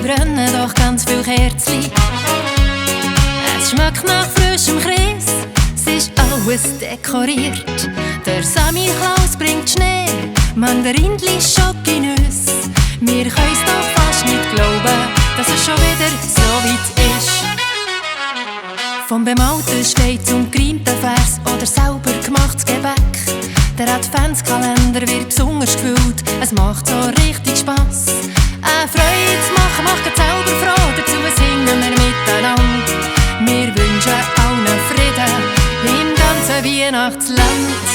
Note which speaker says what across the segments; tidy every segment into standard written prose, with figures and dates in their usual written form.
Speaker 1: Brennen doch ganz viel Kerzchen. Es schmeckt nach frischem Kreis, es ist alles dekoriert. Der Sammy Klaus bringt Schnee, Mandarindli, Schokinüsse. Wir können's doch fast nicht glauben, dass es schon wieder so weit ist. Vom bemalten Stein zum gereimten Vers oder selber gemachtes Gebäck. Der Adventskalender wird besonders gefüllt, es macht so richtig Spass. Eine Freude zu machen, macht selber froh, dazu singen wir miteinander. Wir wünschen allen Frieden im ganzen Weihnachtsland.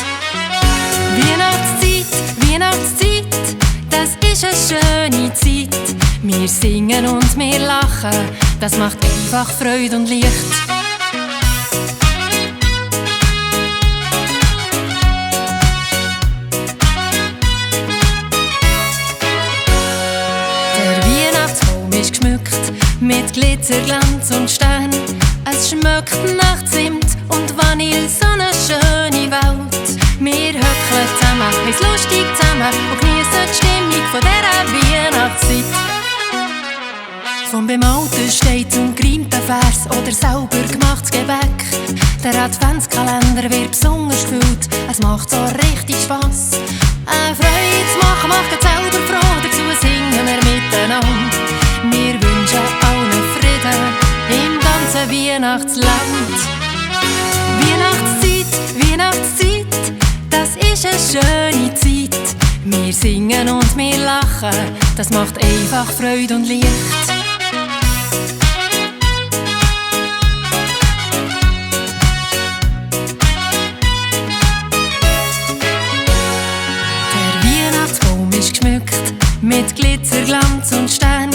Speaker 1: Weihnachtszeit, Weihnachtszeit, das ist eine schöne Zeit. Wir singen und wir lachen, das macht einfach Freude und Licht. Mit Glitzer, Glanz und Stern. Es schmeckt nach Zimt und Vanille, so eine schöne Welt. Wir höckeln zusammen, haben's lustig zusammen und geniessen die Stimmung von dieser Weihnachtszeit. Vom bemalten Stein zum gereimten Vers oder selber gemachtes Gebäck. Der Adventskalender wird besonders gefüllt, es macht so richtig Spass. Eine Freude zu machen, macht selber froh, dazu singen wir miteinander. Wir wünschen allen Frieden im ganzen Weihnachtsland. Weihnachtszeit, Weihnachtszeit, das ist eine schöne Zeit. Wir singen und wir lachen, das macht einfach Freude und Licht. Der Weihnachtsbaum ist geschmückt mit Glitzer, Glanz und Stern.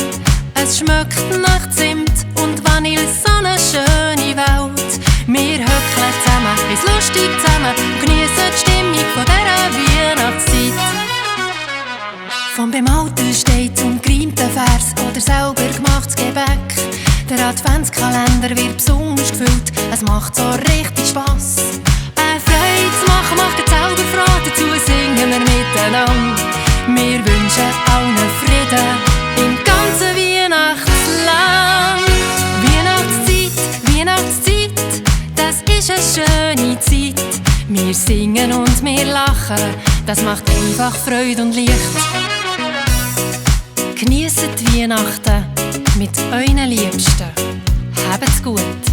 Speaker 1: Es schmeckt nach Zimt und Vanille, so eine schöne Welt. Wir höckeln zusammen, haben's lustig zusammen und geniessen die Stimmung von dieser Weihnachtszeit. Vom bemalten Stein zum gereimten Vers oder selber gemachtes Gebäck. Der Adventskalender wird besonders gefüllt, es macht so richtig Spass. Eine Freude zu machen, macht selber froh, dazu singen wir miteinander. Wir wünschen allen Frieden im ganzen Weihnachtsland. Weihnachtszeit, Weihnachtszeit, das ist eine schöne Zeit. Wir singen und wir lachen, das macht einfach Freude und Licht. Geniesset Weihnachten mit euren Liebsten. Habt's gut.